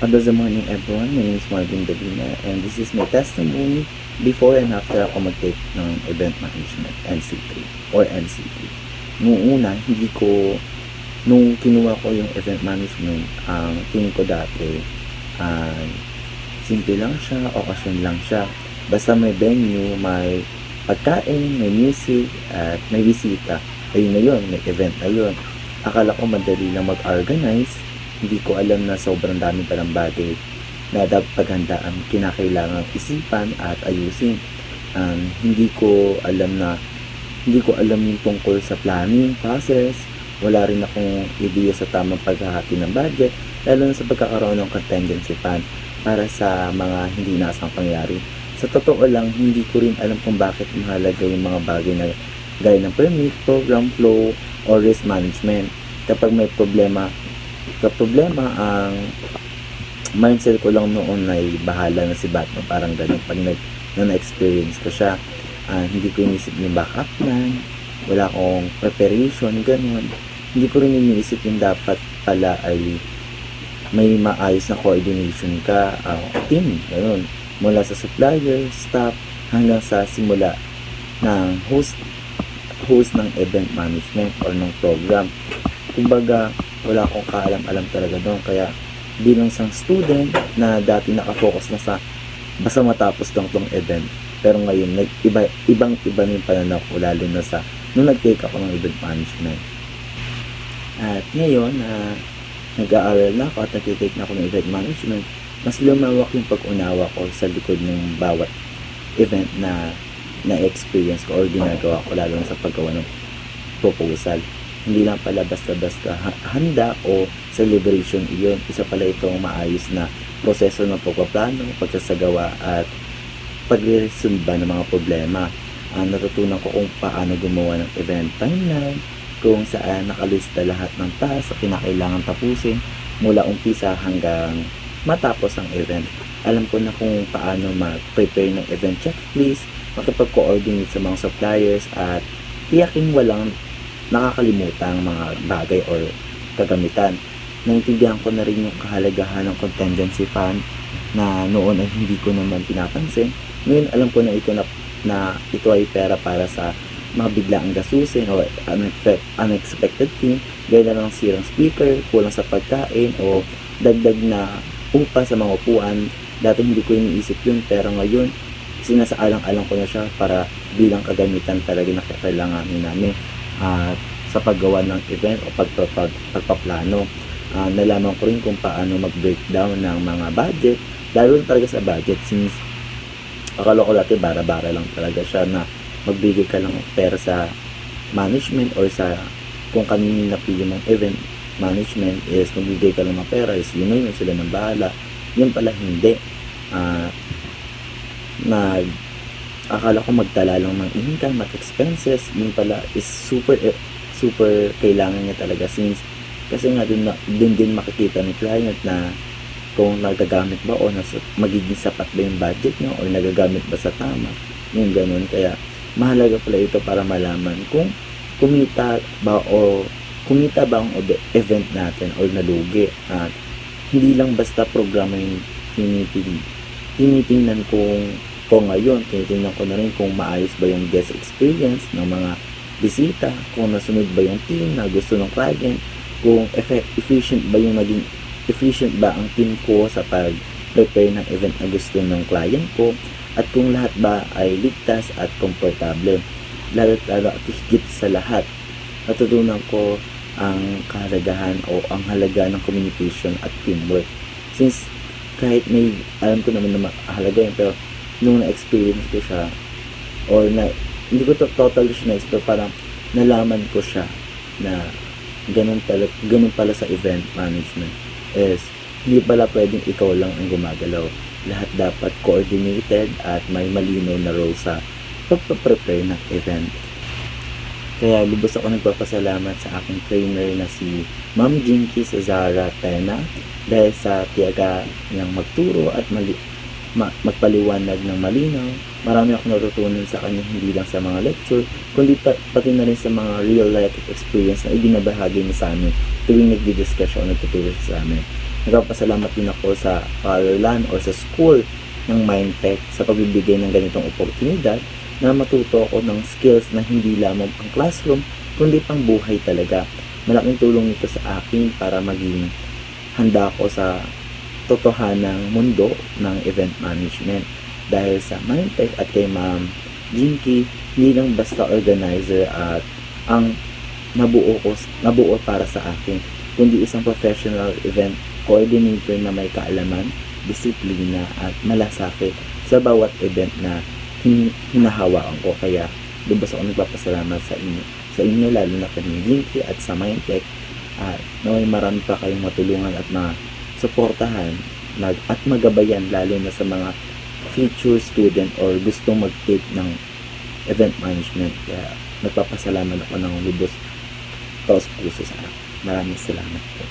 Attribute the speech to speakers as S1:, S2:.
S1: Good morning everyone, my name is Marvin Davina and this is my testimony before and after ako mag-take ng Event Management NC3 or NC3. Nung kinuha ko yung Event Management, ang tingin ko dati, simple lang siya, okasyon lang siya. Basta may venue, may pagkain, may music, at may bisita. Ayun na yun, may event na yun. Akala ko madali lang mag-organize. Hindi ko alam na sobrang dami palang bagay na dapat paghandaan, kinakailangan isipan at ayusin. Hindi ko alam yung tungkol sa planning process. Wala rin akong ideya sa tamang paghahati ng budget, lalo na sa pagkakaroon ng contingency fund para sa mga hindi inaasang pangyayari. Sa totoo lang, hindi ko rin alam kung bakit mahalaga yung mga bagay na gaya ng permit, program flow, or risk management. Kapag may problema, ang mindset ko lang noon ay bahala na si Batman, parang ganun. Pag na-experience ko siya, hindi ko inisip yung backup plan, wala akong preparation, ganun. Hindi ko rin iniisip yung dapat pala ay may maayos na coordination ka, team, ganun. Mula sa supplier, staff, hanggang sa simula ng host ng event management or ng program. Kumbaga, wala akong kaalam-alam talaga doon. Kaya bilang isang student na dati nakafocus na sa basta matapos lang tong event, pero ngayon ibang-iba na yung pananaw ko, lalo na sa nung nag-take ako ng event management. At ngayon nag-aaral na ako at nag-take na ako ng event management, mas lumawak yung pag-unawa ko sa likod ng bawat event na na-experience ko or ginagawa ko, lalo na sa paggawa ng proposal. Hindi lang pala basta-basta handa o celebration iyon. Isa pala itong maayos na proseso ng pagpaplano, pagsasagawa at pagre-resolba ng mga problema. Natutunan ko kung paano gumawa ng event timeline, kung saan nakalista lahat ng task na kinakailangan tapusin mula umpisa hanggang matapos ang event. Alam ko na kung paano mag-prepare ng event checklist, makipag-coordinate sa mga suppliers at tiyakin walang nakakalimutan mga bagay or kagamitan. Naintindihan ko na rin yung kahalagahan ng contingency fund na noon ay hindi ko naman pinapansin. Ngayon alam ko na ito ay pera para sa mga biglaang gasusin o unexpected thing, gaya na ng sirang speaker, kulang sa pagkain o dagdag na upa sa mga upuan. Dati hindi ko iniisip yun, pero ngayon sinasaalang-alang ko na siya para bilang kagamitan talaga na kailanganin namin sa paggawa ng event o pagpaplano. Nalaman ko rin kung paano mag-breakdown ng mga budget, lalo na talaga sa budget, since akala ko dati bara-bara lang talaga siya na magbigay ka lang pera sa management or sa kung kanino napili mong event management is magbigay ka lang ng pera, is yun sila ng bahala. Yun pala hindi. Akala ko magtala lang ng income at expenses, yun pala is super kailangan niya talaga, since kasi nga din makikita ng client na kung nagagamit ba o magiging sapat ba yung budget niya or nagagamit ba sa tama, yung ganun. Kaya mahalaga pala ito para malaman kung kumita ba ang event natin or nalugi. At hindi lang basta programa yung tinitingnan ko ngayon, tinitingnan ko na rin kung maayos ba yung guest experience ng mga bisita, kung nasunod ba yung team na gusto ng client, kung efficient ba ang team ko sa pag-prepare ng event na gusto ng client ko, at kung lahat ba ay ligtas at komportable. Lalo at higit sa lahat, natutunan ko ang kahalagahan o ang halaga ng communication at teamwork. Since kahit may alam ko naman na mahalaga yun, pero nung na-experience ko siya or hindi ko totally siya na-explore, parang nalaman ko siya na ganun pala sa event management is hindi pala pwedeng ikaw lang ang gumagalaw. Lahat dapat coordinated at may malinaw na role sa pagpaprepare ng event. Kaya lubos ako nagpapasalamat sa aking trainer na si Ma'am Jinky Cesara Tena dahil sa tiyaga niyang magturo at magpaliwanag ng malinaw. Marami akong natutunan sa kanya, hindi lang sa mga lecture, kundi pati na rin sa mga real life experience na ibinabahagi niya sa amin tuwing nagdi-discuss o nagtuturo siya sa amin. Nagpapasalamat din ako sa paaralan or sa school ng Mindtech sa pagbibigay ng ganitong oportunidad na matuto ako ng skills na hindi lamang pang classroom, kundi pang buhay talaga. Malaking tulong ito sa akin para maging handa ako sa totohanang mundo ng event management. Dahil sa Mindtech at kay Ma'am Jinky, hindi lang basta organizer at ang nabuo para sa akin, kundi isang professional event coordinator na may kaalaman, disiplina at malasakit sa bawat event na hinahawaan ko. Kaya lubos ako nagpapasalamat sa inyo lalo na kay Jinky at sa Mindtech, at naway marami pa kayong matulungan at suportahan at magabayan lalo na sa mga future student or gustong mag-take ng event management. Kaya nagpapasalamat ako ng lubos taos puso sa akin. Maraming salamat po.